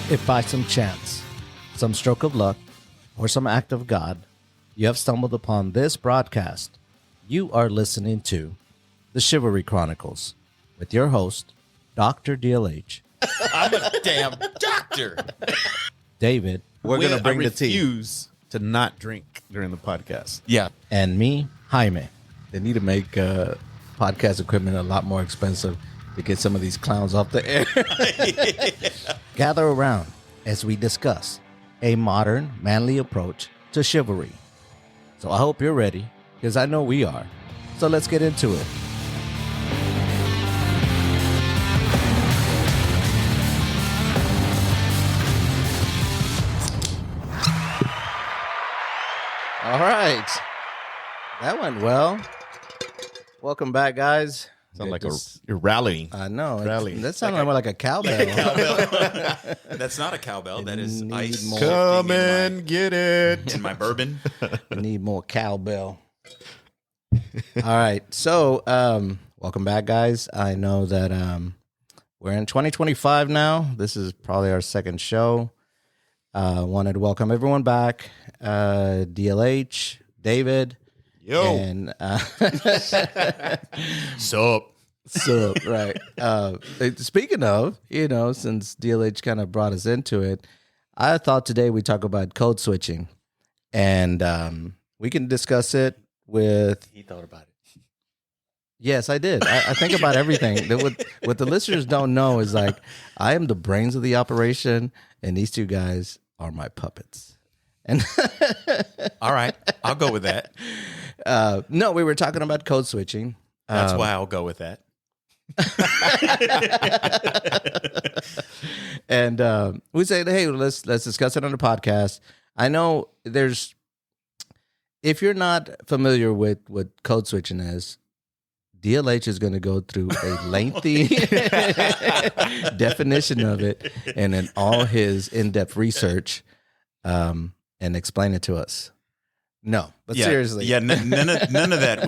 If by some chance, some stroke of luck, or some act of God, you have stumbled upon this broadcast, you are listening to The Chivalry Chronicles with your host, Dr. DLH. I'm a damn doctor. David. We're going to bring the tea. refuse To not drink during the podcast. Yeah. And me, Jaime. They need to make podcast equipment a lot more expensive to get some of these clowns off the air. Gather around as we discuss a modern, manly approach to chivalry. So I hope you're ready, because I know we are. So let's get into it. All right. That went well. Welcome back, guys. Sound like you're rallying. I know. Rally. That sounded more like a cowbell. Cowbell. That's not a cowbell. That is need ice. more. Come shifting and get it. in my bourbon. I need more cowbell. All right. So, welcome back, guys. I know that we're in 2025 now. This is probably our second show. Wanted to welcome everyone back. DLH, David. Yo. And Sup. so, right. Speaking of, since DLH kind of brought us into it, I thought today we talk about code switching, and we can discuss it with. He thought about it. Yes, I did. I think about everything. What the listeners don't know is, like, I am the brains of the operation, and these two guys are my puppets. And All right. I'll go with that. no, we were talking about code switching. That's why I'll go with that. And we said, hey, let's discuss it on the podcast. I know if you're not familiar with what code switching is, DLH is going to go through a lengthy definition of it and in all his in-depth research and explain it to us. No, but seriously. Yeah, none of that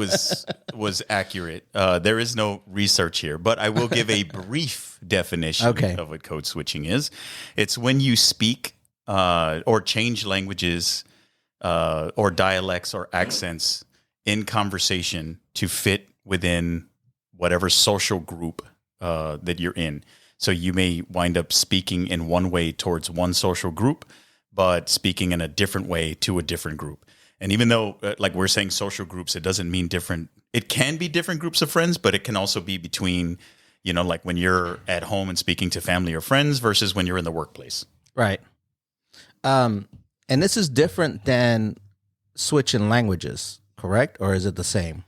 was accurate. There is no research here, but I will give a brief definition of what code switching is. It's when you speak or change languages or dialects or accents in conversation to fit within whatever social group that you're in. So you may wind up speaking in one way towards one social group, but speaking in a different way to a different group. And even though, like we're saying social groups, it doesn't mean different. It can be different groups of friends, but it can also be between, like when you're at home and speaking to family or friends versus when you're in the workplace. Right. And this is different than switching languages, correct? Or is it the same?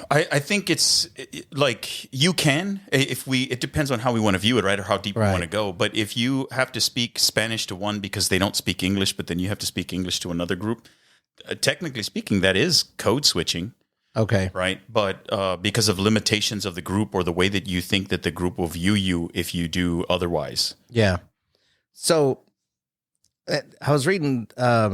I think it's like you can, it depends on how we want to view it, right? Or how deep we want to go. But if you have to speak Spanish to one because they don't speak English, but then you have to speak English to another group, technically speaking, that is code switching. Okay. Right. But because of limitations of the group or the way that you think that the group will view you if you do otherwise. Yeah. So I was reading,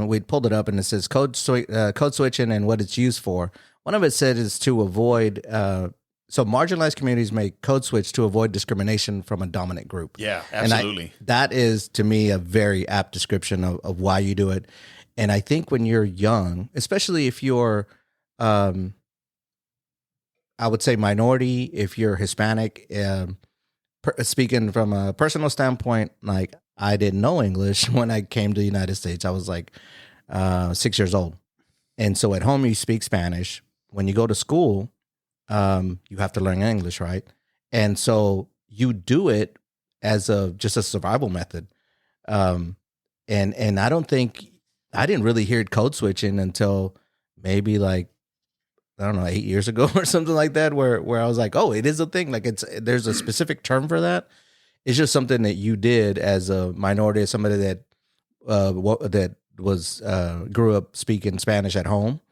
we pulled it up and it says code switching and what it's used for. One of it said is to avoid, so marginalized communities make code switch to avoid discrimination from a dominant group. Yeah, absolutely. And that is, to me, a very apt description of why you do it. And I think when you're young, especially if you're, I would say minority, if you're Hispanic, speaking from a personal standpoint, like I didn't know English when I came to the United States. I was like 6 years old. And so at home, you speak Spanish. When you go to school, you have to learn English, right? And so you do it as just a survival method. And I didn't really hear code switching until maybe like, I don't know, 8 years ago or something like that, where I was like, oh, it is a thing. Like there's a specific term for that. It's just something that you did as a minority, as somebody that grew up speaking Spanish at home.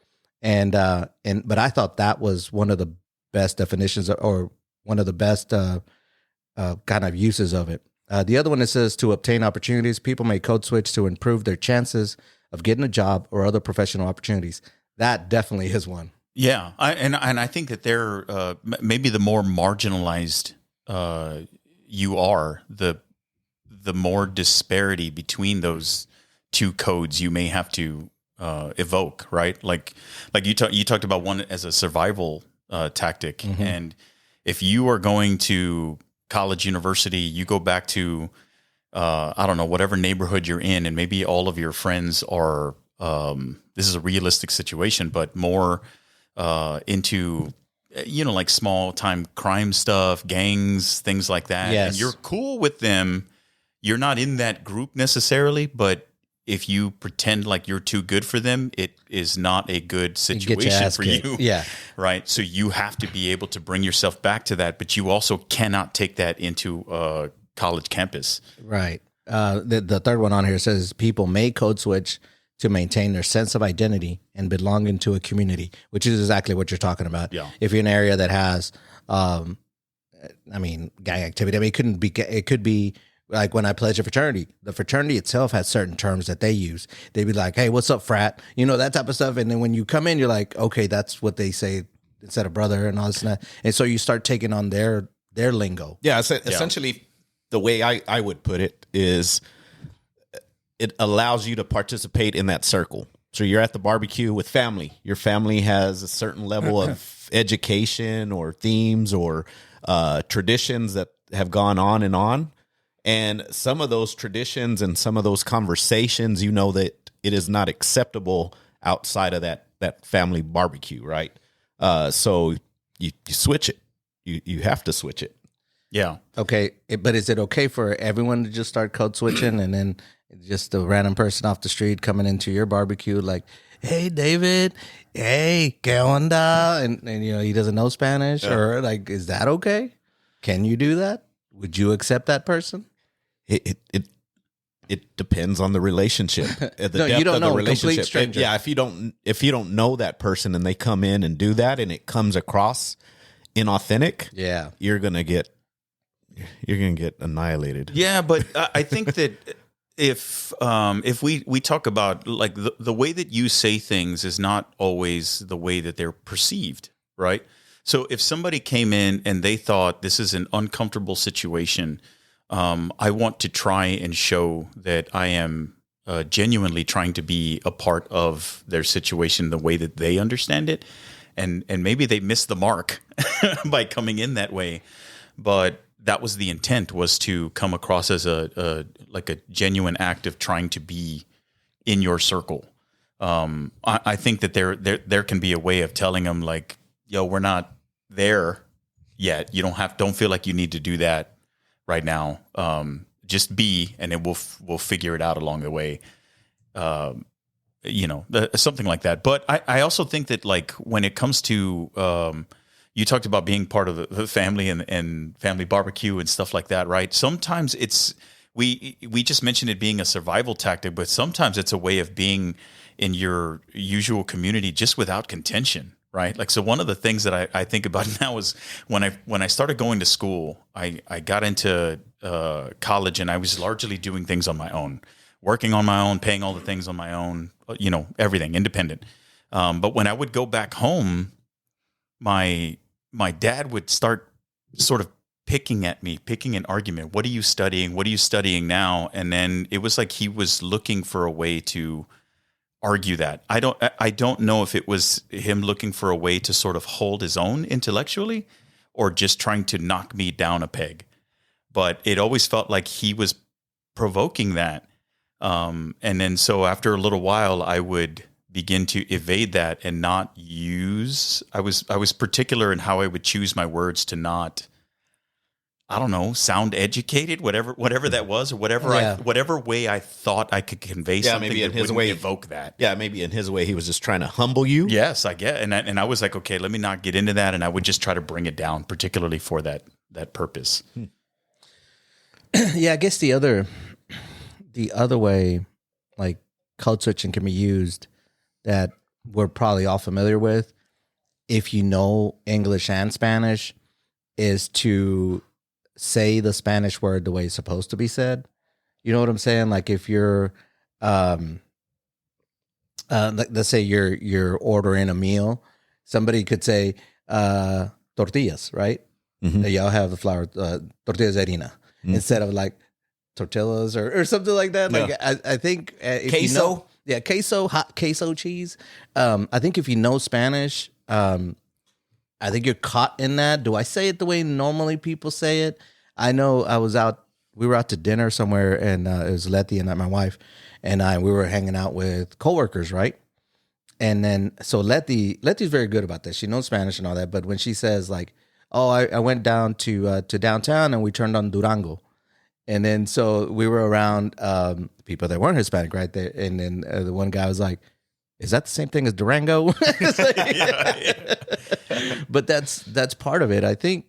But I thought that was one of the best definitions or one of the best kind of uses of it. The other one that says to obtain opportunities, people may code switch to improve their chances of getting a job or other professional opportunities. That definitely is one. Yeah, I think that they're maybe the more marginalized you are, the the more disparity between those two codes you may have to evoke, right? Like you talked about one as a survival tactic, Mm-hmm. and if you are going to college, university, you go back to I don't know, whatever neighborhood you're in, and maybe all of your friends are this is a realistic situation, but more into like small time crime stuff, gangs, things like that. Yes. And you're cool with them. You're not in that group necessarily, but if you pretend like you're too good for them, it is not a good situation for you. Yeah. Right. So you have to be able to bring yourself back to that, but you also cannot take that into a college campus. Right. The third one on here says people may code switch to maintain their sense of identity and belonging to a community, which is exactly what you're talking about. Yeah. If you're in an area that has, gang activity, it could be like when I pledge a fraternity, the fraternity itself has certain terms that they use. They'd be like, hey, what's up, frat? That type of stuff. And then when you come in, you're like, okay, that's what they say instead of brother and all this and that. And so you start taking on their lingo. Yeah. Essentially, the way I would put it is it allows you to participate in that circle. So you're at the barbecue with family. Your family has a certain level of education or themes or traditions that have gone on. And some of those traditions and some of those conversations, that it is not acceptable outside of that family barbecue, right? So you switch it. You have to switch it. Yeah. Okay, but is it okay for everyone to just start code switching and then just a random person off the street coming into your barbecue like, hey, David, hey, ¿qué onda? And he doesn't know Spanish or like, is that okay? Can you do that? Would you accept that person? It depends on the relationship. The No, you don't know. Complete stranger. Yeah, if you don't know that person and they come in and do that and it comes across inauthentic, Yeah. you're gonna get annihilated. Yeah, but I think that if we talk about like the way that you say things is not always the way that they're perceived, right? So if somebody came in and they thought this is an uncomfortable situation, I want to try and show that I am genuinely trying to be a part of their situation the way that they understand it. And maybe they missed the mark by coming in that way. But that was the intent, was to come across as a genuine act of trying to be in your circle. I think that there can be a way of telling them like, yo, we're not there yet. You don't feel like you need to do that right now. Just be, and then we'll figure it out along the way. Something like that. But I also think that like when it comes to, you talked about being part of the family and family barbecue and stuff like that, right? Sometimes we just mentioned it being a survival tactic, but sometimes it's a way of being in your usual community just without contention, right? Like, so one of the things that I think about now is when I started going to school, I got into college and I was largely doing things on my own, working on my own, paying all the things on my own, everything independent. But when I would go back home, my dad would start sort of picking an argument. What are you studying? What are you studying now? And then it was like he was looking for a way to argue that. I don't know if it was him looking for a way to sort of hold his own intellectually or just trying to knock me down a peg. But it always felt like he was provoking that. And then so after a little while, I would begin to evade that and not use. I was particular in how I would choose my words to not, I don't know, sound educated, whatever that was, or whatever way I thought I could convey something. Maybe in that his wouldn't way, evoke that. Yeah, maybe in his way, he was just trying to humble you. Yes, I get, and I was like, okay, let me not get into that, and I would just try to bring it down, particularly for that purpose. Yeah, I guess the other way, like code switching can be used that we're probably all familiar with, if you know English and Spanish, is to say the Spanish word the way it's supposed to be said. You know what I'm saying? Like if you're, let's say you're ordering a meal, somebody could say tortillas, right? Mm-hmm. Y'all have the flour, tortillas de harina, instead of like tortillas or something like that. Like I think if queso. you know, queso, hot queso cheese. I think if you know Spanish, I think you're caught in that. Do I say it the way normally people say it? I know we were out to dinner somewhere, and it was Letty and my wife, and we were hanging out with coworkers, right? And then, so Letty's very good about this. She knows Spanish and all that, but when she says like, oh, I went down to downtown and we turned on Durango. And then, so we were around people that weren't Hispanic right there. And then the one guy was like, is that the same thing as Durango? But that's part of it. I think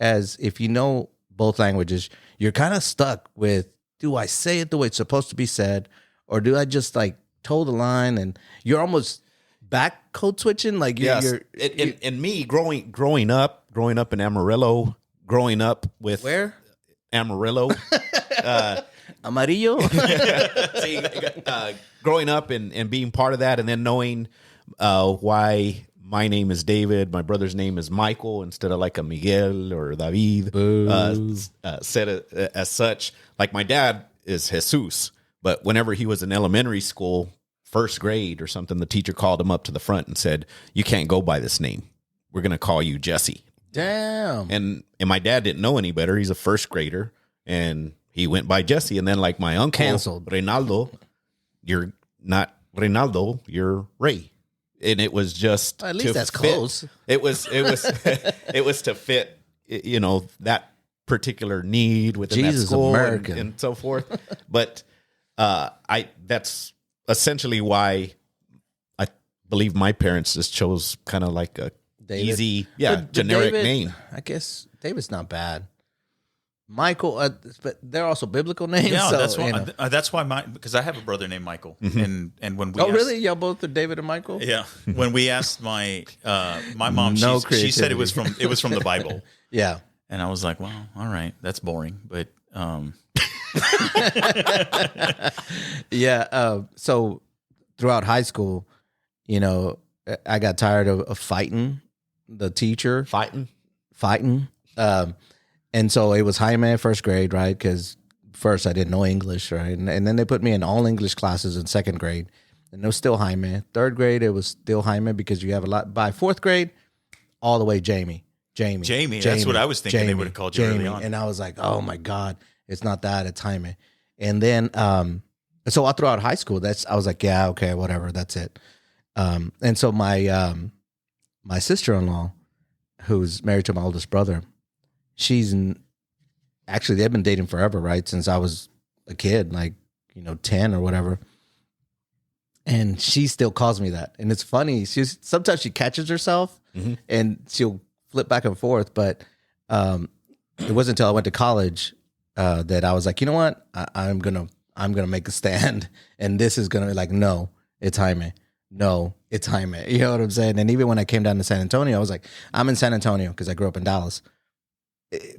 as if you know both languages, you're kind of stuck with, do I say it the way it's supposed to be said? Or do I just like toe the line? And you're almost back code switching. Like you're and me growing up in Amarillo, growing up with where? Amarillo. Amarillo. See, growing up and being part of that, and then knowing why my name is David, my brother's name is Michael instead of like a Miguel or David, said as such. Like my dad is Jesus, but whenever he was in elementary school, first grade or something, the teacher called him up to the front and said, "You can't go by this name. We're going to call you Jesse." Damn. And my dad didn't know any better. He's a first grader, and he went by Jesse. And then like my uncle, canceled. Reynaldo, you're not Reynaldo, you're Ray. And it was just at least that's close. It was it was to fit, you know, that particular need within Jesus, that school American. and so forth. But that's essentially why I believe my parents just chose kind of like a David. easy, But generic David, name. I guess David's not bad. Michael, but they're also biblical names. Yeah, so, that's why. you know. That's why because I have a brother named Michael, and when we really, y'all both are David and Michael. Yeah, when we asked my mom, No she said it was creativity. from the Bible. Yeah, and I was like, well, all right, that's boring, but yeah. So throughout high school, you know, I got tired of fighting the teacher, fighting. And so it was Jaime first grade, right? Because first I didn't know English, right? And then they put me in all English classes in second grade. And it was still Jaime. Third grade, it was still Jaime because you have a lot. By fourth grade, all the way Jamie. That's what I was thinking they would have called you early on. And I was like, oh my God, it's not that, it's Jaime. And then, so all throughout high school, I was like, yeah, okay, whatever, that's it. And so my sister-in-law, who's married to my oldest brother, actually they've been dating forever, right? Since I was a kid, like, 10 or whatever. And she still calls me that. And it's funny. Sometimes she catches herself and she'll flip back and forth. But it wasn't until I went to college that I was like, you know what? I'm gonna make a stand, and this is gonna be like, no, it's Jaime. No, it's Jaime. You know what I'm saying? And even when I came down to San Antonio, I was like, I'm in San Antonio because I grew up in Dallas.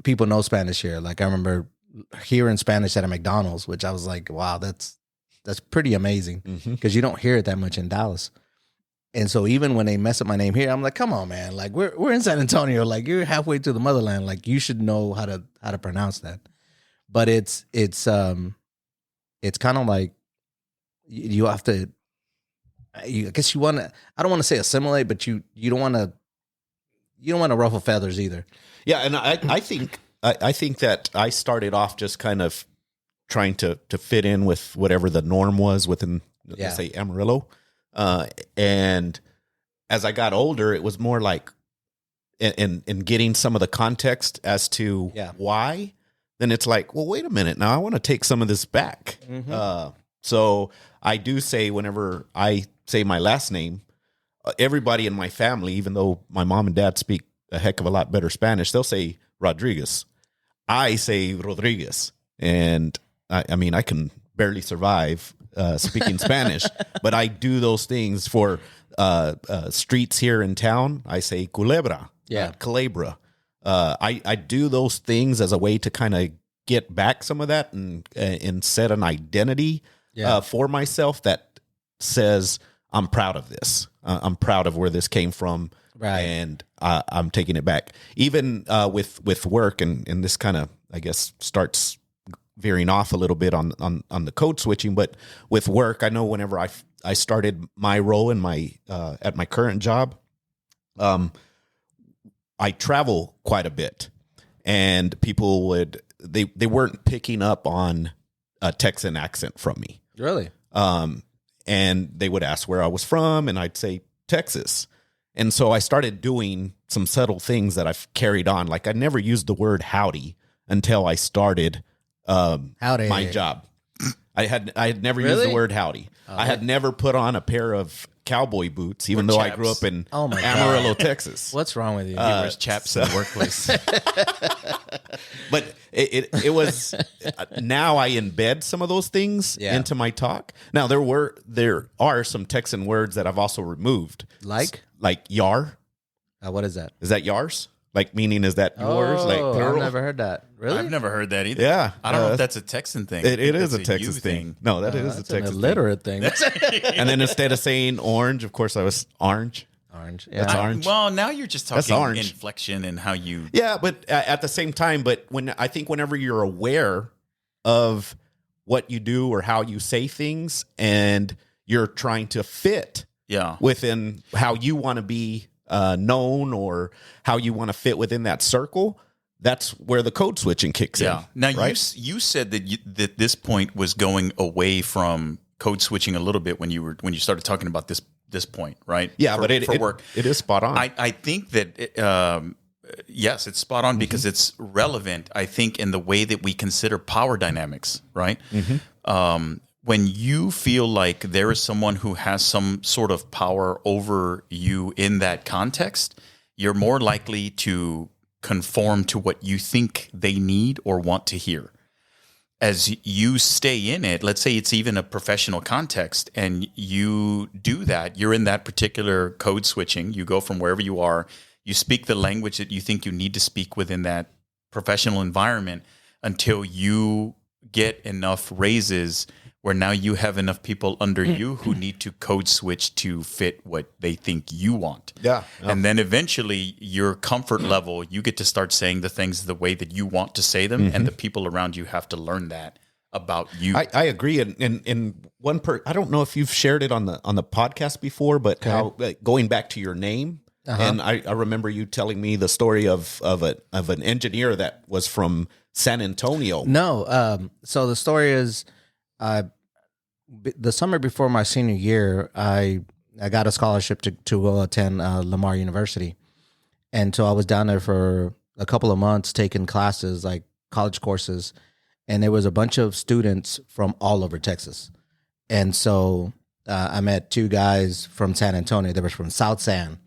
People know Spanish here. Like I remember hearing Spanish at a McDonald's, which I was like, wow, that's pretty amazing because you don't hear it that much in Dallas. And so even when they mess up my name here, I'm like, come on, man. Like we're in San Antonio. Like you're halfway to the motherland. Like you should know how to pronounce that. But it's kind of like you have to. I guess you want to. I don't want to say assimilate, but you don't want to ruffle feathers either. Yeah, and I think that I started off just kind of trying to fit in with whatever the norm was within, let's say, Amarillo. And as I got older, it was more like in getting some of the context as to why. Then it's like, well, wait a minute. Now I want to take some of this back. So I do say whenever I say my last name, everybody in my family, even though my mom and dad speak a heck of a lot better Spanish, they'll say Rodriguez. I say Rodriguez. And I mean, I can barely survive speaking Spanish, but I do those things for streets here in town. I say culebra, culebra. I do those things as a way to kind of get back some of that and set an identity for myself that says, I'm proud of this. I'm proud of where this came from. Right. And I'm taking it back. Even with work, and this kind of, I guess, starts veering off a little bit on the code switching, but with work, I know whenever I started my role in my at my current job, I travel quite a bit, and people they weren't picking up on a Texan accent from me. Really? And they would ask where I was from, and I'd say Texas. And so I started doing some subtle things that I've carried on. Like I never used the word howdy until I started my job. I had never used the word howdy. I had never put on a pair of cowboy boots, even though I grew up in Amarillo, Texas. What's wrong with you? He wears chaps in the workplace. But it was now I embed some of those things into my talk. Now there are some Texan words that I've also removed, like yar. What is that? Is that yars? Like meaning is that yours? Like I've never heard that. Really? I've never heard that either. Yeah, I don't know if that's a Texan thing. It is a Texas thing. No, that is a Texas an illiterate thing. And then instead of saying orange, of course, I was orange. Orange. Yeah. That's orange. Well, now you're just talking orange. inflection and how you. Yeah, but at the same time, whenever you're aware of what you do or how you say things, and you're trying to fit within how you want to be known or how you want to fit within that circle, that's where the code switching kicks in. Now, right? you said that this point was going away from code switching a little bit when you started talking about this point, right? Yeah, for work. It is spot on. I think that yes, it's spot on because it's relevant. I think in the way that we consider power dynamics, right? When you feel like there is someone who has some sort of power over you in that context, you're more likely to conform to what you think they need or want to hear. As you stay in it, let's say it's even a professional context, and you do that, you're in that particular code switching, you go from wherever you are, you speak the language that you think you need to speak within that professional environment until you get enough raises where now you have enough people under you who need to code switch to fit what they think you want. Yeah. And then eventually your comfort level, you get to start saying the things the way that you want to say them, and the people around you have to learn that about you. I agree. And I don't know if you've shared it on the podcast before, but how going back to your name, and I remember you telling me the story of an engineer that was from San Antonio. No. So the story is, the summer before my senior year, I got a scholarship to attend Lamar University, and so I was down there for a couple of months taking classes, like college courses, and there was a bunch of students from all over Texas, and so I met two guys from San Antonio. They were from South San,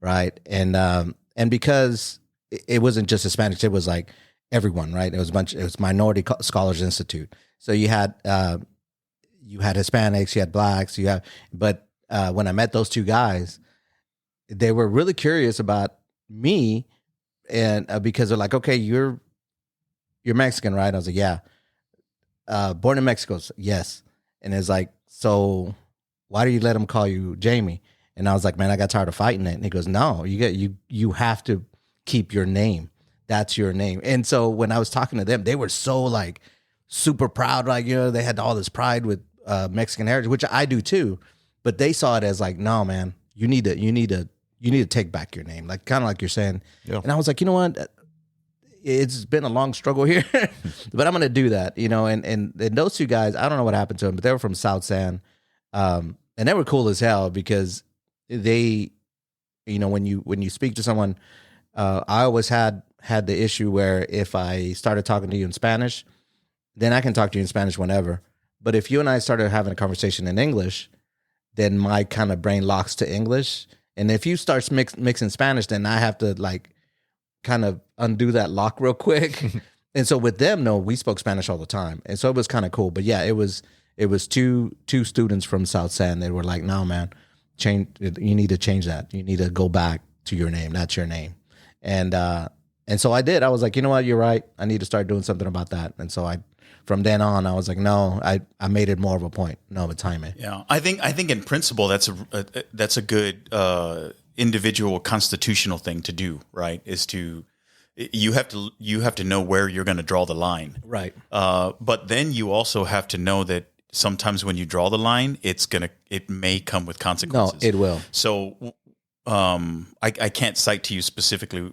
right? And because it wasn't just Hispanics, it was like everyone, right? It was Minority Scholars Institute. So you had Hispanics, you had blacks, but when I met those two guys, they were really curious about me, and because they're like, okay, you're Mexican, right? I was like, yeah. Born in Mexico, yes. And it's like, so why do you let them call you Jaime? And I was like, man, I got tired of fighting it. And he goes, no, you have to keep your name. That's your name. And so when I was talking to them, they were so like super proud, like, they had all this pride with Mexican heritage, which I do too. But they saw it as like, no, man, you need to take back your name, like kind of like you're saying. Yeah. And I was like, you know what? It's been a long struggle here, but I'm going to do that, and those two guys, I don't know what happened to them, but they were from South San. And they were cool as hell because they, when you speak to someone, I always had the issue where if I started talking to you in Spanish, then I can talk to you in Spanish whenever. But if you and I started having a conversation in English, then my kind of brain locks to English. And if you start mixing Spanish, then I have to like kind of undo that lock real quick. And so with them, no, we spoke Spanish all the time. And so it was kind of cool. But yeah, it was two students from South San. They were like, no, man, you need to change that. You need to go back to your name. That's your name. And so I did. I was like, you know what? You're right. I need to start doing something about that. And so from then on, I was like, no, I made it more of a point. No, it's Jaime. Yeah. I think in principle, that's a good, individual constitutional thing to do, right? Is to you have to know where you're going to draw the line. Right. But then you also have to know that sometimes when you draw the line, it may come with consequences. No, it will. So I can't cite to you specifically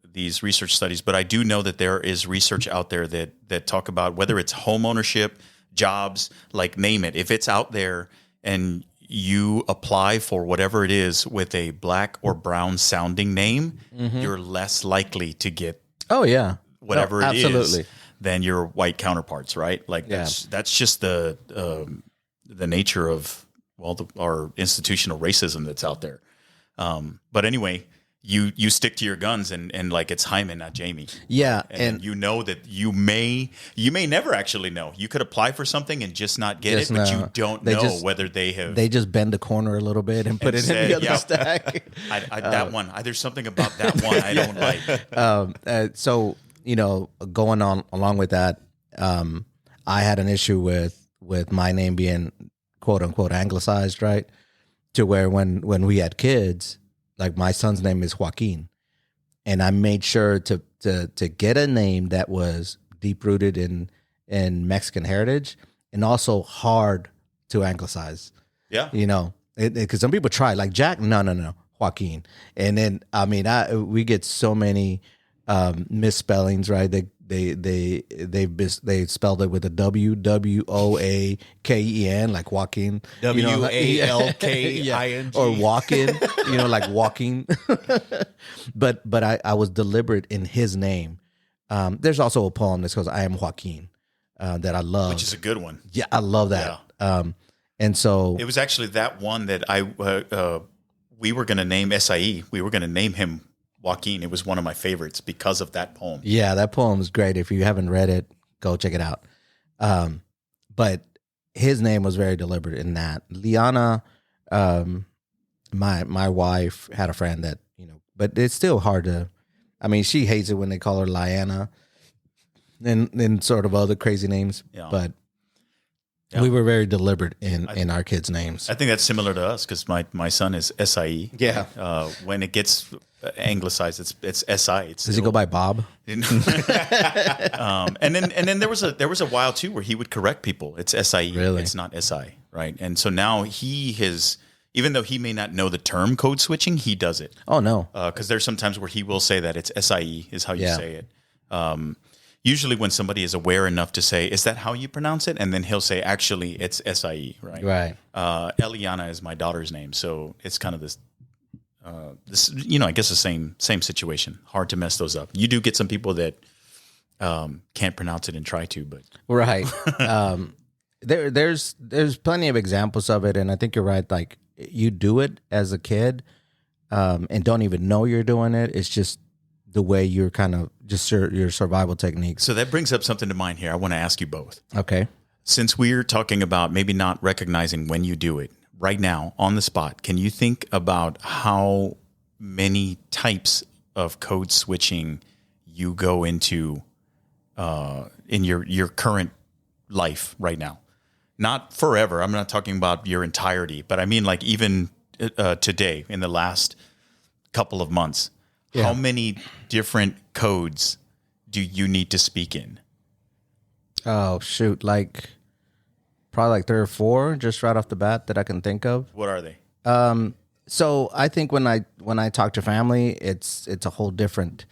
these research studies, but I do know that there is research out there that talk about whether it's home ownership, jobs, like name it. If it's out there and you apply for whatever it is with a black or brown sounding name, you're less likely to get whatever it is than your white counterparts, right? Like that's just the nature of our institutional racism that's out there. But anyway, you stick to your guns and like it's Jaime, not Jamie. Yeah. And you know that you may never actually know. You could apply for something and just not get it, but you don't know whether they have. They just bend the corner a little bit and put it in the other stack. That one, there's something about that one I don't like. So, going on along with that, I had an issue with my name being quote unquote anglicized, right? To where when we had kids, like my son's name is Joaquin, and I made sure to get a name that was deep rooted in Mexican heritage and also hard to anglicize. Yeah, because some people try like Jack, no, Joaquin, and then we get so many misspellings, right? They spelled it with a WWOAKEN, like Joaquin, WALKING, or walking, like walking. but I was deliberate in his name. There's also a poem that goes, "I am Joaquin," that I love, which is a good one. Yeah, I love that. Yeah. And so it was actually that one that we were going to name SIE. We were going to name him Joaquin. It was one of my favorites because of that poem. Yeah, that poem is great. If you haven't read it, go check it out. But his name was very deliberate in that. Liana, my wife had a friend that, but it's still hard to, she hates it when they call her Liana and sort of other crazy names. Yeah. But we were very deliberate in our kids' names. I think that's similar to us because my son is SIE. Yeah. When it gets anglicized, it's SI. Does he go by Bob? And then there was a while too where he would correct people. It's SIE. Really? It's not SI, right? And so now even though he may not know the term code switching, he does it. Oh no, because there's sometimes where he will say that it's SIE is how you say it. Usually when somebody is aware enough to say, is that how you pronounce it? And then he'll say, actually, it's SIE, right? Right. Eliana is my daughter's name. So it's kind of this, I guess the same situation. Hard to mess those up. You do get some people that can't pronounce it and try to, but. Right. There's plenty of examples of it. And I think you're right. Like you do it as a kid and don't even know you're doing it. It's just the way you're kind of just your survival techniques. So that brings up something to mind here. I want to ask you both. Okay. Since we're talking about maybe not recognizing when you do it, right now on the spot, can you think about how many types of code switching you go into in your current life right now? Not forever. I'm not talking about your entirety, but I mean like even today in the last couple of months. Yeah. How many different codes do you need to speak in? Oh, shoot. Probably like 3 or 4 just right off the bat that I can think of. What are they? So I think when I talk to family, it's a whole different,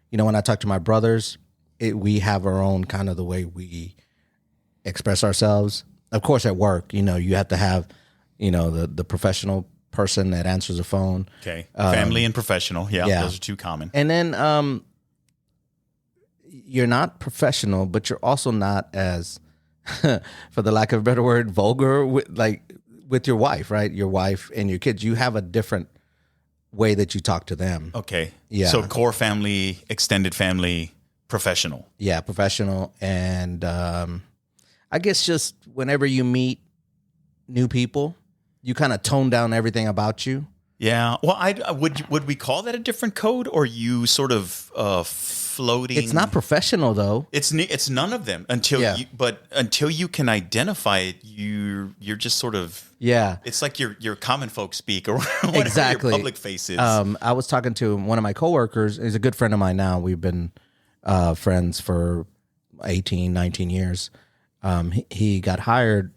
when I talk to my brothers, we have our own kind of the way we express ourselves. Of course, at work, you have to have, the professional person that answers the phone. Okay. Family and professional. Yeah. Those are 2 common. And then you're not professional, but you're also not as, for the lack of a better word, vulgar with your wife, right? Your wife and your kids. You have a different way that you talk to them. Okay. Yeah. So core family, extended family, professional. Yeah, professional. And I guess just whenever you meet new people, you kind of tone down everything about you. Yeah. Well, would we call that a different code, or you sort of floating? It's not professional though. It's none of them until you can identify it. you're just sort of It's like your common folk speak or whatever exactly. your public face is. I was talking to one of my coworkers. He's a good friend of mine now. We've been friends for 18, 19 years. He got hired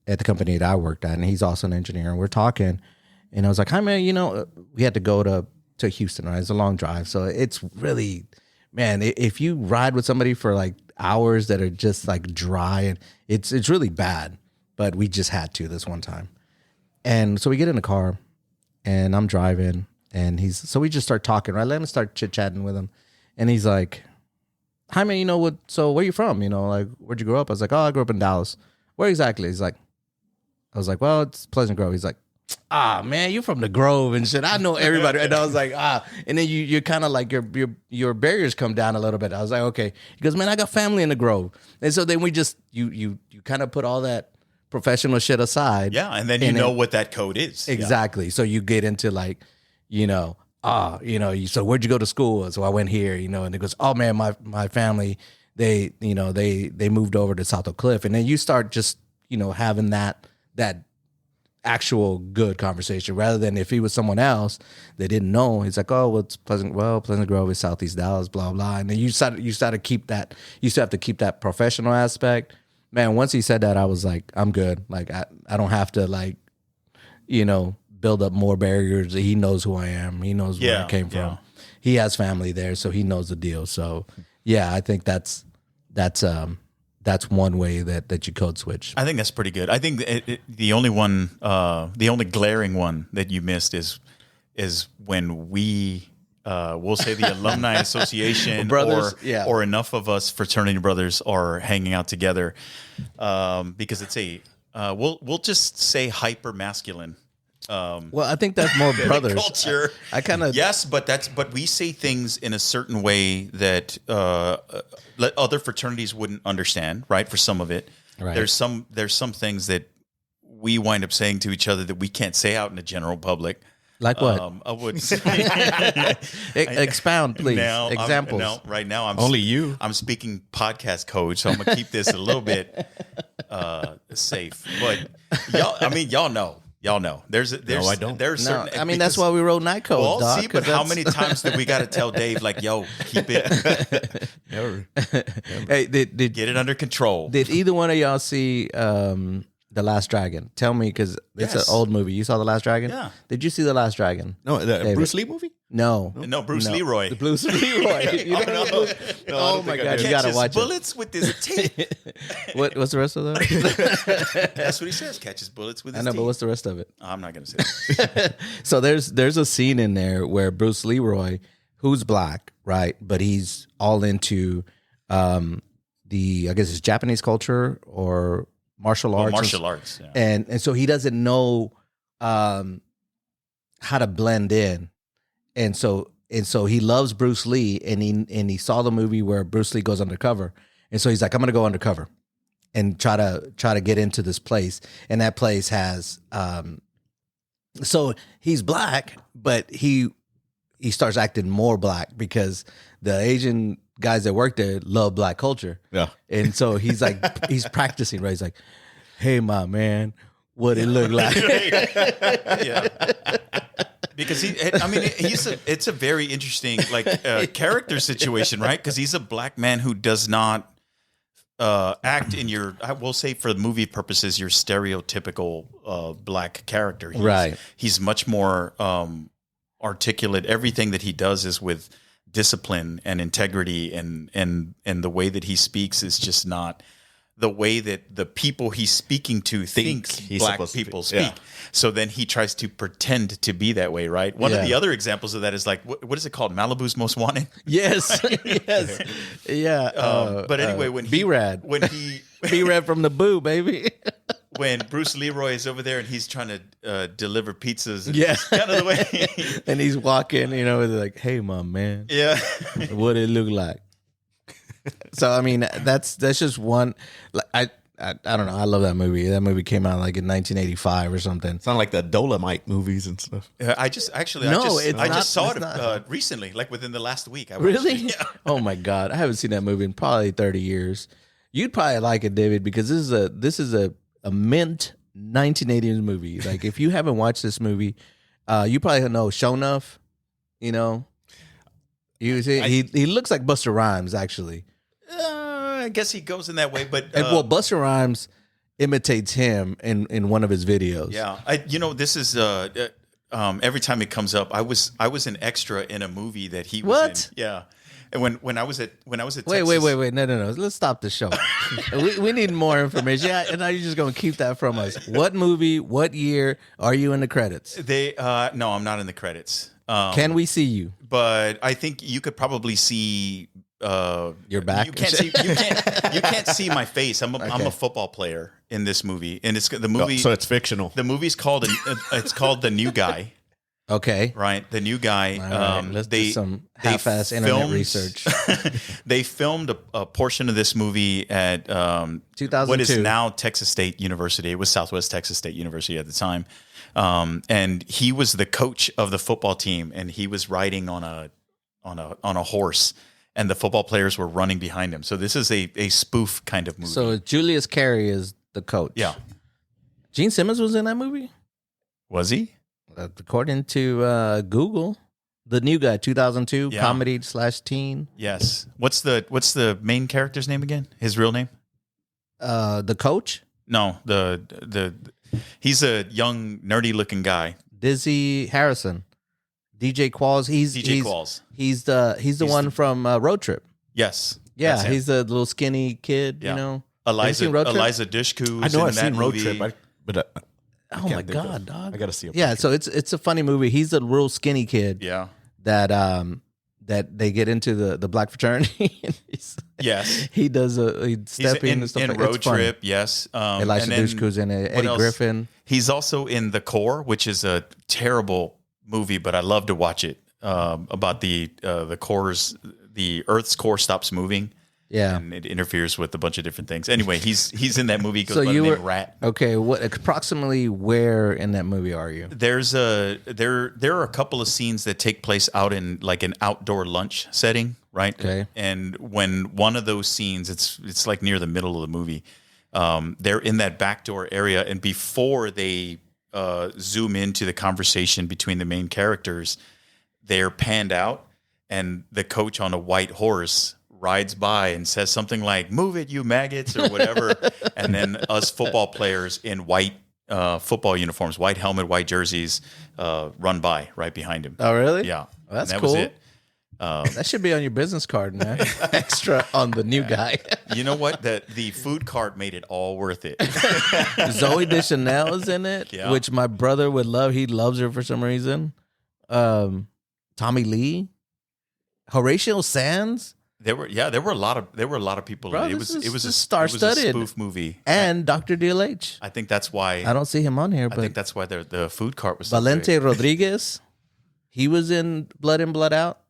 at the company that I worked at, and he's also an engineer. And we're talking, and I was like, "Hi, man. We had to go to Houston. Right, it's a long drive, so it's really, man. If you ride with somebody for like hours that are just like dry, and it's really bad. But we just had to this one time, and so we get in the car, and I'm driving, and so we just start talking. Right, let me start chit chatting with him, and he's like, "Hi, man. So where you from? Like where'd you grow up?" I was like, "Oh, I grew up in Dallas." "Where exactly?" He's like. I was like, "Well, it's Pleasant Grove." He's like, man, you from the Grove and shit. I know everybody. And I was like, and then you're kind of like your barriers come down a little bit. I was like, okay. He goes, "Man, I got family in the Grove." And so then we just, you kind of put all that professional shit aside. Yeah. And then you know what that code is. Exactly. Yeah. So you get into like, so where'd you go to school? So I went here, and it goes, "Oh man, my family, they moved over to South Oak Cliff." And then you start just, having that actual good conversation rather than if he was someone else they didn't know. He's like, "Oh, well, it's Pleasant Grove is Southeast Dallas, blah blah," and then you start to keep that. You still have to keep that professional aspect. Man, once he said that, I was like, I'm good. Like I don't have to build up more barriers. He knows who I am. He knows where I came from. He has family there, so he knows the deal. So yeah, I think that's one way that you code switch. I think that's pretty good. I think the only glaring one that you missed is when we'll say the alumni association brothers, or enough of us fraternity brothers are hanging out together, because it's we'll just say hyper masculine. Well, I think that's more brothers culture. I kind of yes, but we say things in a certain way that other fraternities wouldn't understand. Right, for some of it, right. There's some things that we wind up saying to each other that we can't say out in the general public. Like what? I would say. Expound, please. Examples. Right now, I'm speaking podcast code, so I'm gonna keep this a little bit safe. But y'all know. There's no, I don't. There's certain. I mean, that's why we wrote night codes. Well, Doc, see, but how many times did we got to tell Dave, like, "Yo, keep it, Never. Hey, get it under control"? Did either one of y'all see The Last Dragon? Tell me, because it's an old movie. You saw The Last Dragon? Yeah. Did you see The Last Dragon? No, the Bruce Lee movie? No, Bruce Leroy. The Bruce Leroy. You no. Oh my God, you gotta watch bullets with his teeth. What's the rest of that? That's what he says. Catches bullets with his I know, teeth. but what's the rest of it? I'm not gonna say that. So there's a scene in there where Bruce Leroy, who's black, right, but he's all into I guess it's Japanese culture or martial arts. Martial arts, yeah. And so he doesn't know how to blend in. And so he loves Bruce Lee, and he saw the movie where Bruce Lee goes undercover. And so he's like, "I'm gonna go undercover and try to get into this place." And that place has so he's black, but he starts acting more black because the Asian guys that work there love black culture. Yeah. And so he's like, he's practicing, right? He's like, "Hey, my man, what it look like?" Yeah. Because it's a very interesting character situation, right? Because he's a black man who does not act in I will say for movie purposes, your stereotypical black character. Right. He's much more articulate. Everything that he does is with discipline and integrity, and the way that he speaks is just not the way that the people he's speaking to thinks black people speak. Yeah. So then he tries to pretend to be that way, right? One of the other examples of that is like, what is it called? Malibu's Most Wanted? Yes. Yes. Yeah. But anyway, when B-Rad. B-Rad from the Boo, baby. When Bruce Leroy is over there and he's trying to deliver pizzas. And yeah. Kind of the way. And he's walking, like, "Hey, my man. Yeah. What it look like?" So I mean, that's just one. I don't know. I love that movie. That movie came out like in 1985 or something. Sound like the Dolomite movies and stuff. I just saw it recently, like within the last week. Really? Yeah. Oh my God, I haven't seen that movie in probably 30 years. You'd probably like it, David, because this is a mint 1980s movie. Like if you haven't watched this movie, you probably know Show Enough. You know, he looks like Busta Rhymes actually. I guess he goes in that way, but well, Busta Rhymes imitates him in one of his videos. Yeah, this is every time it comes up. I was an extra in a movie that he was in. Yeah. And when I was at Texas, wait, no, let's stop the show. we need more information. Yeah, and are you just gonna keep that from us? What movie? What year are you in the credits? No, I'm not in the credits. Can we see you? But I think you could probably see your back. You can't see my face. I'm a football player in this movie, and it's the movie. So it's fictional. The movie's called it's called The New Guy. Okay. Right. The New Guy. Right. Let's do some half-ass internet research. They filmed a portion of this movie at 2002. What is now Texas State University. It was Southwest Texas State University at the time. And he was the coach of the football team, and he was riding on a horse, and the football players were running behind him. So this is a spoof kind of movie. So Julius Carey is the coach. Yeah. Gene Simmons was in that movie? Was he? According to Google, The New Guy, 2002, comedy/teen. Yes. What's the main character's name again? His real name? The coach? No, he's a young nerdy looking guy. Dizzy Harrison, DJ Qualls. Qualls. He's the one from Road Trip. Yes. Yeah, he's the little skinny kid. Yeah. You know, Eliza Dushku. I know I've seen Road Trip, but. Oh my god, dog! I gotta see it. Yeah, so it's a funny movie. He's a real skinny kid. Yeah. That they get into the black fraternity. Yes. He does stepping and stuff in like Road Trip. Yes. Elijah Dushku's in it. Eddie Griffin. He's also in The Core, which is a terrible movie, but I love to watch it. About the Earth's core stops moving. Yeah, and it interferes with a bunch of different things. Anyway, he's in that movie. So you were Rat. Okay, what approximately where in that movie are you? There are a couple of scenes that take place out in like an outdoor lunch setting, right? Okay. And when one of those scenes, it's like near the middle of the movie. They're in that backdoor area, and before they zoom into the conversation between the main characters, they're panned out, and the coach on a white horse rides by and says something like, "Move it, you maggots," or whatever. And then us football players in white football uniforms, white helmet, white jerseys, run by right behind him. Oh, really? Yeah. Well, that's that cool. Was it. That should be on your business card, man. Extra on The New Guy. You know what? The food cart made it all worth it. Zoe Deschanel is in it, which my brother would love. He loves her for some reason. Tommy Lee, Horatio Sands. There were a lot of people. Bro, it was a star-studded spoof movie, and Dr. DLH. I think that's why I don't see him on here. But I think that's why the food cart was so Valente big. Rodriguez. He was in Blood In, Blood Out.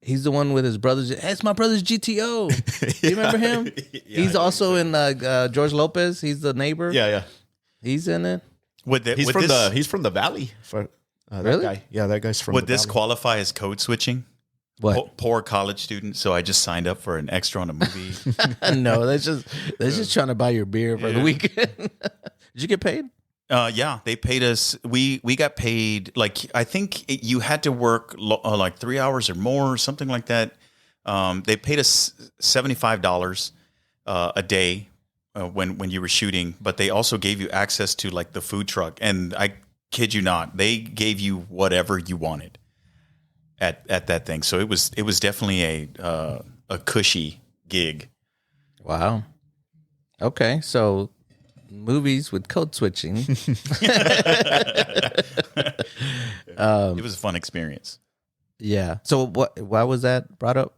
He's the one with his brothers. Hey, it's my brother's GTO. You remember him? He's also in George Lopez. He's the neighbor. Yeah. He's in it. He's from the Valley. Really? That guy. Yeah, that guy's from. Would the this Valley. qualify as code switching? What? Poor college student. So I just signed up for an extra on a movie. No, they're just trying to buy your beer for the weekend. Did you get paid? Yeah, they paid us. We got paid I think you had to work like 3 hours or more, or something like that. They paid us $75 a day when you were shooting, but they also gave you access to like the food truck. And I kid you not, they gave you whatever you wanted at that thing. So it was definitely a cushy gig. Wow. Okay, so movies with code switching. It was a fun experience. Yeah. So why was that brought up?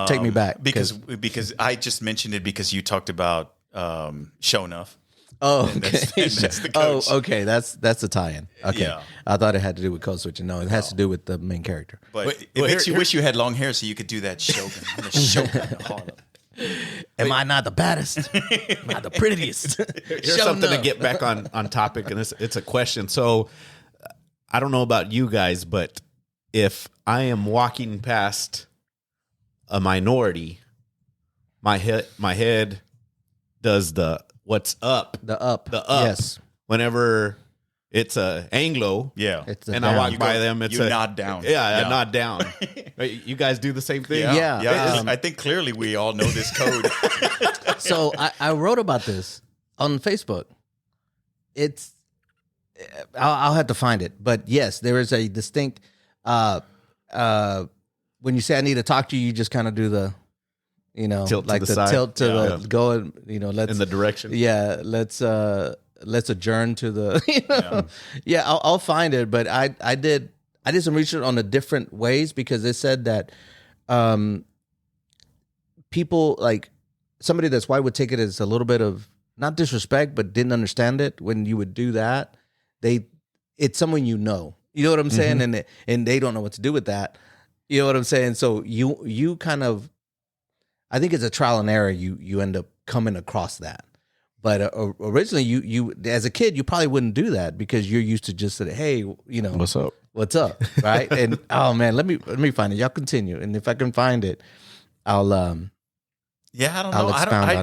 Take me back. Because I just mentioned it because you talked about Show Enough. Oh, okay. That's the coach. Oh, okay. That's a tie-in. Okay. Yeah. I thought it had to do with code switching. No, it has to do with the main character. But it makes you wish you had long hair so you could do that Shogun. The Shogun Harlem. Am I not the baddest? Am I the prettiest? Here's something to get back on topic, and it's a question. So I don't know about you guys, but if I am walking past a minority, my head does the what's up. The up. Yes. Whenever it's a Anglo. Yeah. And I walk by them. It's you nod down. Yeah, I nod down. You guys do the same thing? Yeah. I think clearly we all know this code. So I wrote about this on Facebook. I'll have to find it, but yes, there is a distinct. When you say I need to talk to you, you just kind of do the, tilt like to the side. tilt to the go, and let's in the direction. Yeah, let's adjourn to the. I'll find it, but I did some research on the different ways because it said that people like somebody that's white would take it as a little bit of not disrespect, but didn't understand it when you would do that. It's someone you know what I'm saying, and they don't know what to do with that. You know what I'm saying? So you kind of, I think it's a trial and error. You end up coming across that, but originally you as a kid you probably wouldn't do that because you're used to just say, hey, what's up, right? And oh man, let me find it. Y'all continue, and if I can find it, I'll I don't know.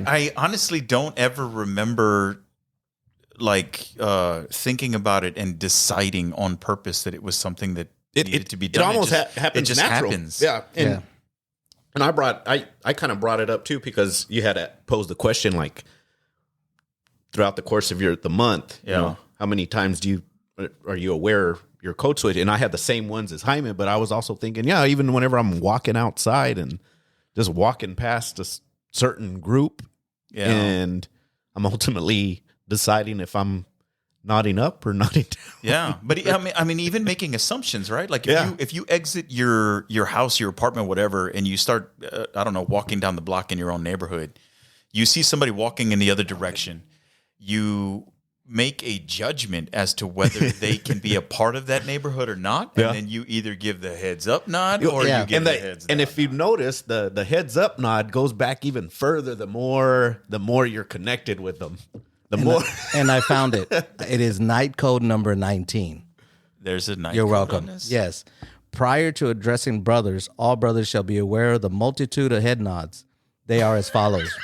I honestly don't ever remember thinking about it and deciding on purpose that it was something that needed to be done. It almost happens. It just natural. happens. Yeah. And I kind of brought it up too because you had to pose the question like throughout the course of the month. Yeah. How many times are you aware your code switch? And I had the same ones as Jaime, but I was also thinking, even whenever I'm walking outside and just walking past a certain group, and I'm ultimately deciding if I'm nodding up or nodding down. Yeah, but I mean, even making assumptions, right? Like if you exit your house, your apartment, whatever, and you start, walking down the block in your own neighborhood, you see somebody walking in the other direction, you make a judgment as to whether they can be a part of that neighborhood or not, and then you either give the heads up nod or you give the heads down. And if you notice, the heads up nod goes back even further. The more you're connected with them. And I found it. It is night code number 19. There's a night You're code welcome. on this? Yes. Prior to addressing brothers, all brothers shall be aware of the multitude of head nods. They are as follows.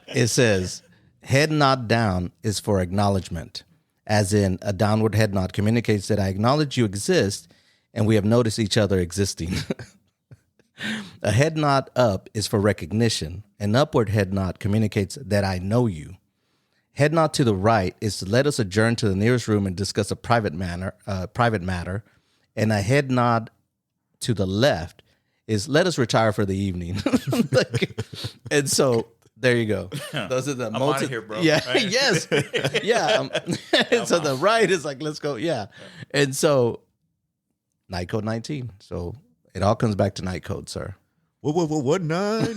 It says, head nod down is for acknowledgement, as in a downward head nod communicates that I acknowledge you exist and we have noticed each other existing. A head nod up is for recognition. An upward head nod communicates that I know you. Head nod to the right is to let us adjourn to the nearest room and discuss a private matter. And a head nod to the left is let us retire for the evening. And so there you go. Those are the I'm out of here, bro. Yeah. Right? Yes. Yeah. And so the right is like, let's go. Yeah. And so night code 19. So it all comes back to night code, sir. What 9?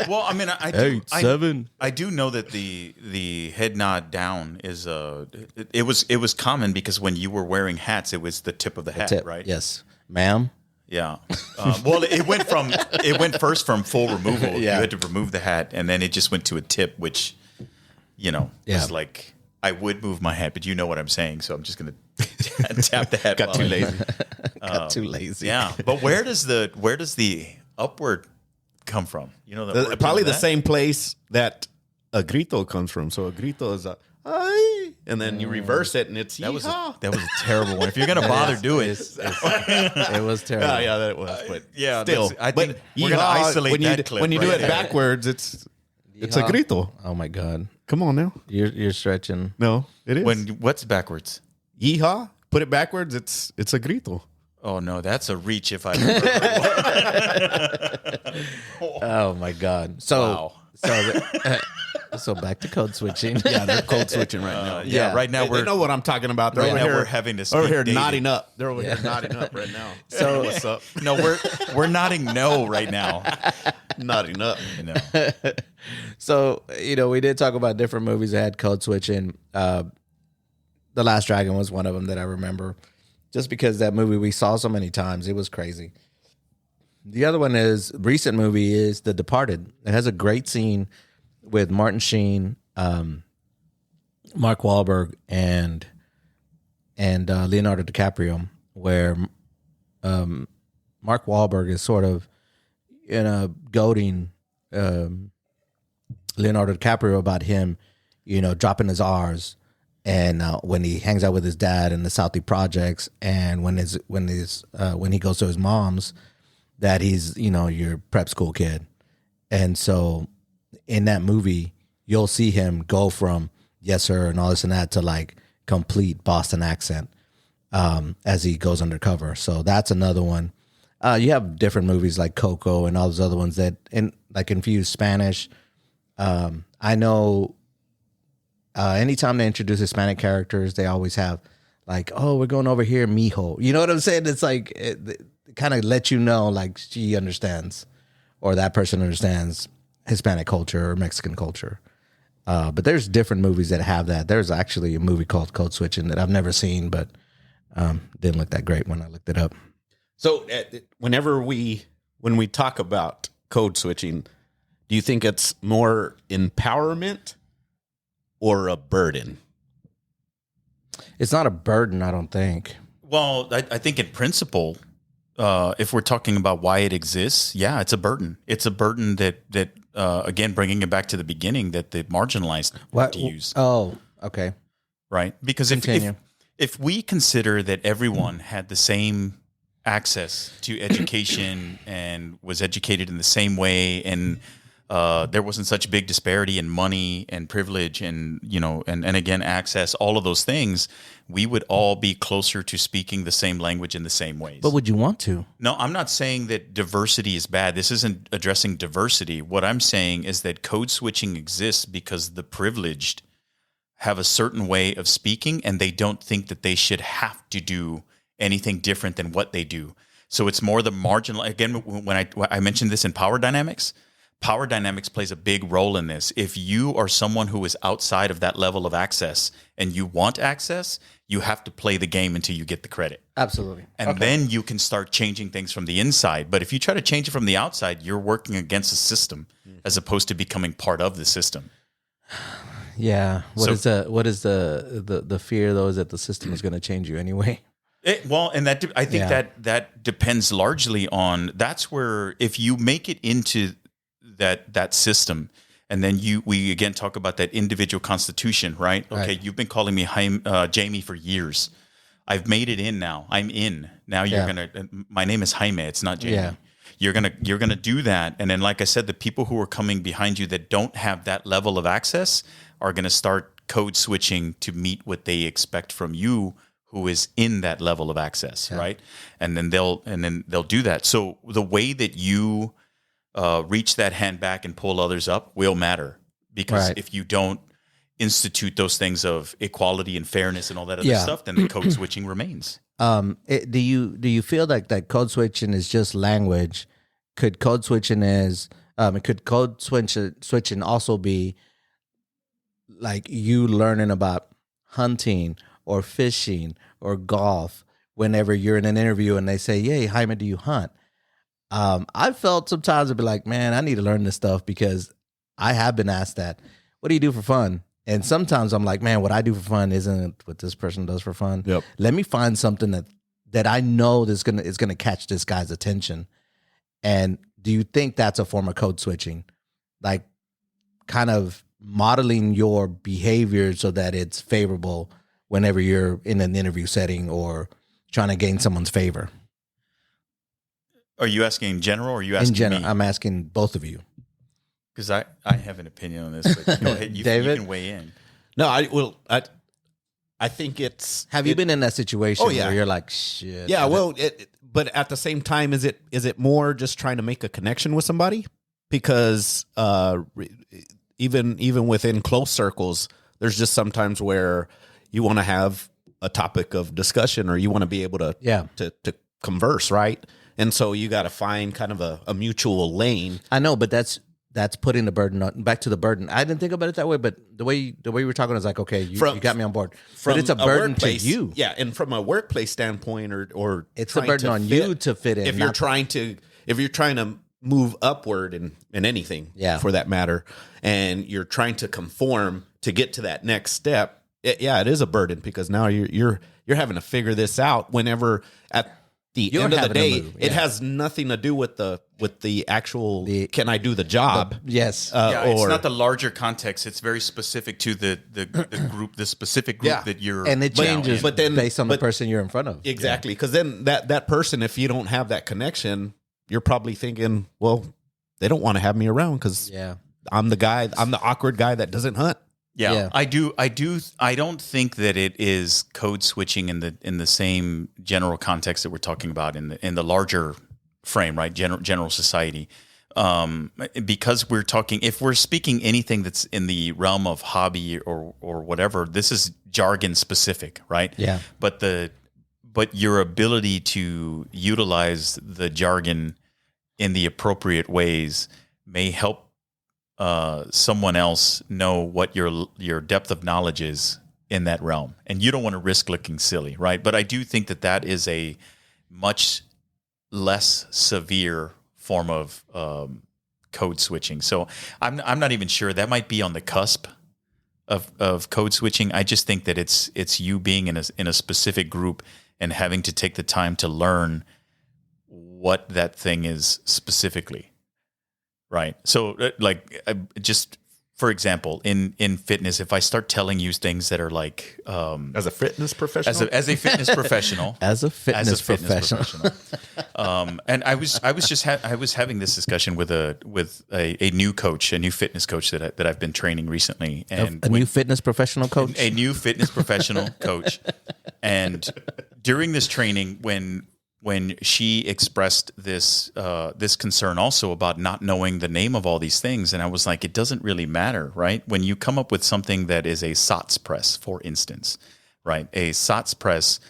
Well, I mean, I do, 8, 7. I do know that the head nod down is it was common because when you were wearing hats, it was the tip of the hat, right? Yes, ma'am. Yeah. Well, it went first from full removal. You had to remove the hat, and then it just went to a tip, which was like I would move my hat, but you know what I'm saying, so I'm just gonna tap the hat. Got too lazy. Got too lazy. Yeah, but where does the upward come from? You know, probably the same place that a grito comes from. So a grito is a ay, and then you reverse it, and it's that was a terrible one. If you're gonna bother, do it. It was terrible. Yeah, that was. But yeah, still, I think we're gonna isolate that clip. When you do it backwards, it's a grito. Oh my God! Come on now. You're stretching. No, it is. What's backwards? Yeehaw! Put it backwards. It's a grito. Oh no, that's a reach if I ever. Oh my God! So wow. So back to code switching. Yeah, they're code switching right now. Yeah, right now they know what I'm talking about. They're over here. We're having to speak over here dating. nodding up. They're over here nodding up right now. So what's up? No, we're nodding no right now. Nodding up. No. So we did talk about different movies that had code switching. The Last Dragon was one of them that I remember, just because that movie we saw so many times. It was crazy. The other one recent movie is The Departed. It has a great scene with Martin Sheen, Mark Wahlberg, and Leonardo DiCaprio, where Mark Wahlberg is sort of in a goading Leonardo DiCaprio about him, dropping his R's, and when he hangs out with his dad in the Southie projects, and when he goes to his mom's, that he's your prep school kid, and so in that movie you'll see him go from yes sir and all this and that to like complete Boston accent as he goes undercover. So that's another one. You have different movies like Coco and all those other ones that infuse Spanish. I know anytime they introduce Hispanic characters, they always have like, oh, we're going over here, mijo. You know what I'm saying? It's like it kind of lets you know like she understands or that person understands Hispanic culture or Mexican culture. But there's different movies that have that. There's actually a movie called Code Switching that I've never seen, but didn't look that great when I looked it up. So when we talk about code switching, do you think it's more empowerment or a burden? It's not a burden, I don't think. Well, I think in principle, if we're talking about why it exists, yeah, it's a burden. It's a burden that again, bringing it back to the beginning, that the marginalized have to use. Oh, okay. Right? Because if we consider that everyone had the same access to education and was educated in the same way, and there wasn't such a big disparity in money and privilege and again access, all of those things, we would all be closer to speaking the same language in the same ways. But would you want to? No, I'm not saying that diversity is bad. This isn't addressing diversity. What I'm saying is that code switching exists because the privileged have a certain way of speaking and they don't think that they should have to do anything different than what they do. So it's more the marginal. Again, when I mentioned this in power dynamics plays a big role in this. If you are someone who is outside of that level of access and you want access, you have to play the game until you get the credit. Absolutely. And then you can start changing things from the inside. But if you try to change it from the outside, you're working against the system as opposed to becoming part of the system. Yeah. What is the fear though, is that the system is going to change you anyway? I think that depends largely on, that's where if you make it into that system, and then we again talk about that individual constitution, right? Okay, you've been calling me Jaime for years. I've made it in now. I'm in. Now you're gonna. My name is Jaime. It's not Jaime. Yeah. You're gonna do that, and then like I said, the people who are coming behind you that don't have that level of access are gonna start code switching to meet what they expect from you, who is in that level of access, right? And then they'll do that. So the way that you reach that hand back and pull others up will matter, because if you don't institute those things of equality and fairness and all that other stuff, then the code switching remains. Do you feel like that code switching is just language? Could code switching switching also be like you learning about hunting or fishing or golf whenever you're in an interview and they say, "Hey, Jaime, do you hunt?" I felt sometimes I'd be like, man, I need to learn this stuff because I have been asked that. What do you do for fun? And sometimes I'm like, man, what I do for fun isn't what this person does for fun. Yep. Let me find something that I know is gonna catch this guy's attention. And do you think that's a form of code switching? Like kind of modeling your behavior so that it's favorable whenever you're in an interview setting or trying to gain someone's favor? Are you asking in general, or are you asking in general? Me? I'm asking both of you. Because I have an opinion on this, but go ahead. David? You can weigh in. No, I think it's. Have you been in that situation where you're like, shit? Yeah, but at the same time, is it more just trying to make a connection with somebody? Because even within close circles, there's just sometimes where you want to have a topic of discussion, or you want to be able to converse, right? And so you got to find kind of a mutual lane. I know, but that's putting the burden on, back to the burden. I didn't think about it that way, but the way you were talking is like, okay, you got me on board. But it's a burden to you. Yeah, and from a workplace standpoint, or it's a burden on you to fit in. If you're trying to move upward in anything, for that matter, and you're trying to conform to get to that next step, it is a burden, because now you're having to figure this out whenever the You're end of the having to day, move, it yeah. has nothing to do with the actual can I do the job? Yes. It's not the larger context. It's very specific to the group, the specific group Yeah. that you're and it changes but then- based on the but- person you're in front of. Exactly, because then that person, if you don't have that connection, you're probably thinking, well, they don't want to have me around because Yeah. I'm the awkward guy that doesn't hunt. Yeah, I don't think that it is code switching in the same general context that we're talking about in the larger frame, right? General society. Because we're talking, if we're speaking anything that's in the realm of hobby or whatever, this is jargon specific, right? Yeah. But your ability to utilize the jargon in the appropriate ways may help someone else know what your depth of knowledge is in that realm, and you don't want to risk looking silly, right? But I do think that is a much less severe form of code switching. So I'm not even sure, that might be on the cusp of code switching. I just think that it's you being in a specific group and having to take the time to learn what that thing is specifically. Right. So just for example, in fitness, if I start telling you things that are like As a fitness professional, as a fitness professional, As a fitness professional. and I was having this discussion with a new coach, a new fitness coach that I've been training recently, and A new fitness professional coach. a new fitness professional coach, and during this training, when she expressed this concern also about not knowing the name of all these things, and I was like, it doesn't really matter, right? When you come up with something that is a SOTS press, for instance, right? A SOTS press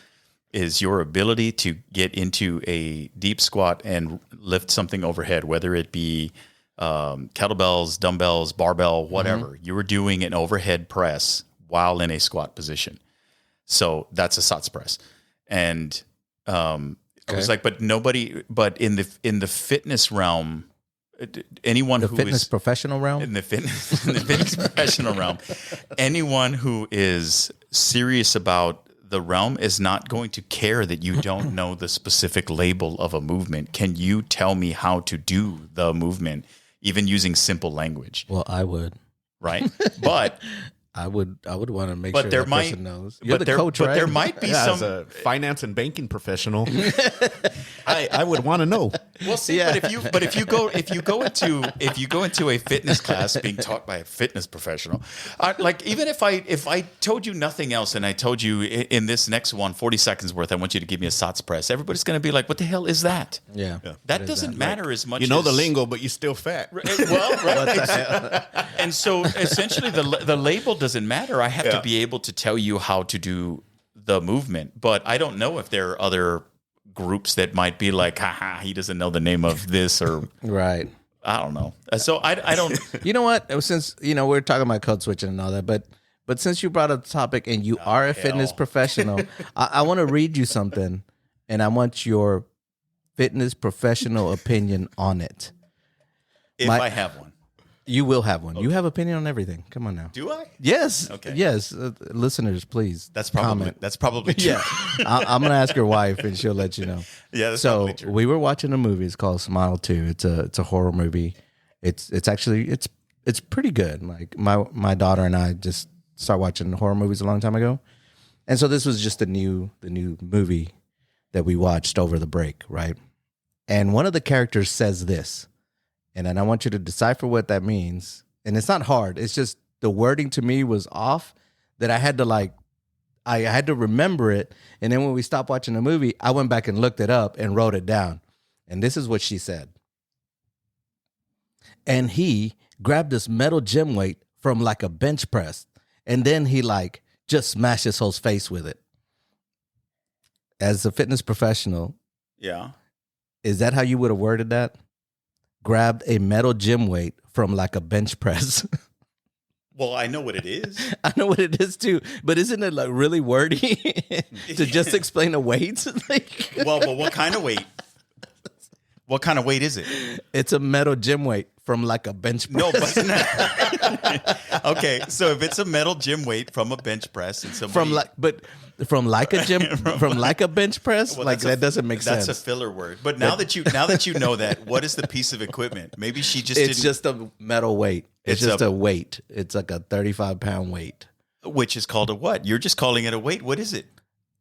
is your ability to get into a deep squat and lift something overhead, whether it be kettlebells, dumbbells, barbell, whatever. You were doing an overhead press while in a squat position. So that's a SOTS press. And I was like, but in the fitness realm, anyone The who fitness is professional realm. in the fitness professional realm, anyone who is serious about the realm is not going to care that you don't know the specific label of a movement. Can you tell me how to do the movement, even using simple language? Well, I would. Right. But I would want to make But sure there that might- person knows. You're the coach, but right? there might be as some. a finance and banking professional, I would want to know. Well, see, but if you go into a fitness class being taught by a fitness professional, like even if I told you nothing else and I told you in this next 40 seconds worth, I want you to give me a SOTS press, everybody's going to be like, what the hell is that? Yeah. That doesn't matter as much. You know as, the lingo, but you still fat. Well, right. And so essentially the label doesn't matter. I have to be able to tell you how to do the movement, but I don't know if there are other groups that might be like, haha, he doesn't know the name of this, or Right. I don't know. So I don't. You know what? Since we're talking about code switching and all that, but since you brought up the topic and you are a fitness professional, I want to read you something, and I want your fitness professional opinion on it. If I have one. You will have one. Okay. You have opinion on everything. Come on now. Do I? Yes. Okay. Yes. Listeners, please. That's probably true. Yeah. I'm gonna ask your wife, and she'll let you know. Yeah. That's so probably true. we were watching a movie. It's called Smile 2. It's a horror movie. It's actually it's pretty good. Like my daughter and I just started watching horror movies a long time ago, and so this was just the new movie that we watched over the break, right? And one of the characters says this. And then I want you to decipher what that means. And it's not hard. It's just the wording to me was off, that I had to remember it. And then when we stopped watching the movie, I went back and looked it up and wrote it down. And this is what she said. And he grabbed this metal gym weight from like a bench press. And then he just smashed his whole face with it. As a fitness professional. Yeah. Is that how you would have worded that? Grabbed a metal gym weight from like a bench press. Well, I know what it is. I know what it is too, but isn't it like really wordy to just explain a weight? Well, but what kind of weight? What kind of weight is it? It's a metal gym weight from like a bench press. No, but okay. So if it's a metal gym weight from a bench press, and somebody from like a gym from like a bench press, well, like that doesn't make sense. That's a filler word. But now that you know that, what is the piece of equipment? Maybe she just it's just a metal weight. It's just a weight. It's like a 35-pound weight, which is called a what? You're just calling it a weight. What is it?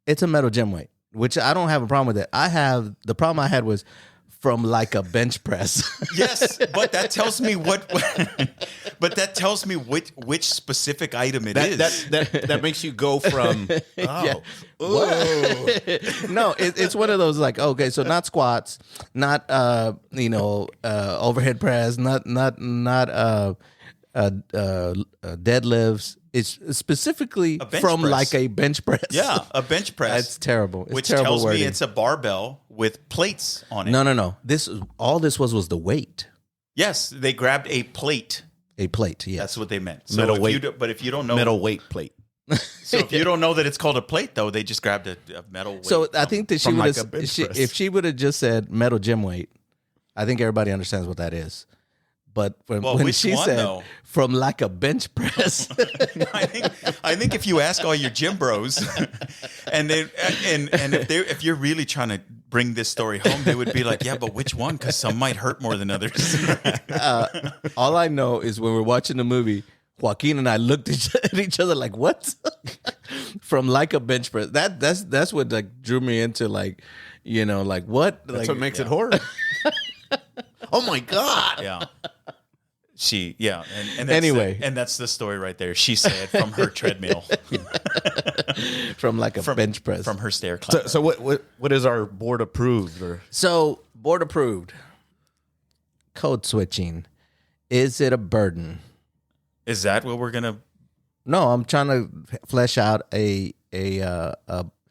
It's a metal gym weight, which I don't have a problem with it. The problem I had was from like a bench press. Yes, but that tells me but that tells me which specific item it is. That makes you go from No, it's one of those like, okay, so not squats, not overhead press, not deadlifts. It's specifically from press. like a bench press. Yeah, a bench press. That's terrible. It's which terrible tells wording. me it's a barbell with plates on it. No. All this was the weight. Yes, they grabbed a plate. A plate, yes. That's what they meant. So Metal if weight. but if you don't know metal weight plate. So if you don't know that it's called a plate, though, they just grabbed a metal weight. So I think that she from would like have, a bench press. if she would have just said metal gym weight, I think everybody understands what that is. But when which she one, said though? from like a bench press, I think if you ask all your gym bros, and if you're really trying to bring this story home, they would be like, yeah, but which one? Because some might hurt more than others. all I know is when we're watching the movie, Joaquin and I looked at each other like, what? From like a bench press. That's what like drew me into like what? That's like, what makes it horror. Oh my God. Yeah. And Anyway. and that's the story right there. She said from her treadmill, from like a bench press. from her stair climber. So what is our board approved? Or So board approved. Code switching. Is it a burden? Is that what we're gonna? No, I'm trying to flesh out a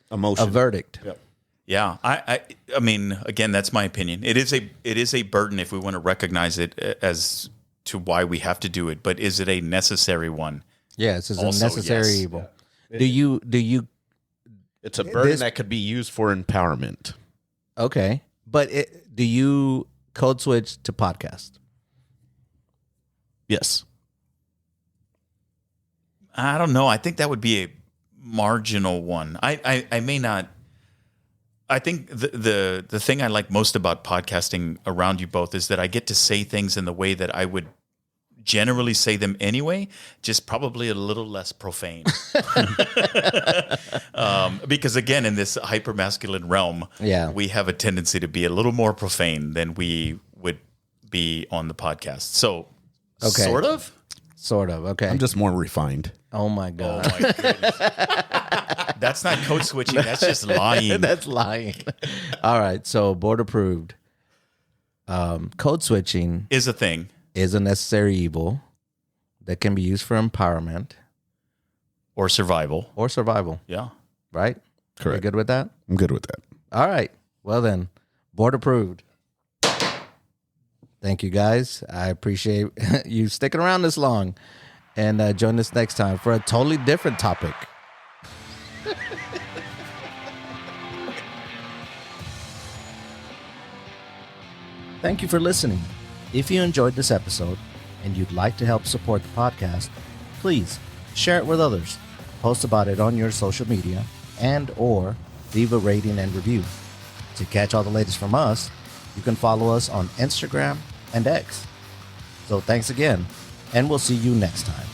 emotion, a verdict. Yep. Yeah, I mean, again, that's my opinion. It is a burden if we want to recognize it as to why we have to do it. But is it a necessary one? Yes, it's Also, a necessary yes. evil. Do you? It's a burden that could be used for empowerment. Okay, but do you code switch to podcast? Yes. I don't know. I think that would be a marginal one. I may not. I think the thing I like most about podcasting around you both is that I get to say things in the way that I would generally say them anyway, just probably a little less profane. Because again, in this hypermasculine realm, we have a tendency to be a little more profane than we would be on the podcast. So, sort of. Okay. I'm just more refined. Oh my God. Oh my goodness. That's not code switching. That's just lying. That's lying. All right. So board approved. Code switching Is a thing. is a necessary evil that can be used for empowerment Or survival. or survival. Yeah. Right? Correct. You good with that? I'm good with that. All right. Well then, board approved. Thank you guys. I appreciate you sticking around this long. And join us next time for a totally different topic. Thank you for listening. If you enjoyed this episode and you'd like to help support the podcast, please share it with others, post about it on your social media, and or leave a rating and review. To catch all the latest from us, you can follow us on Instagram and X. So thanks again, and we'll see you next time.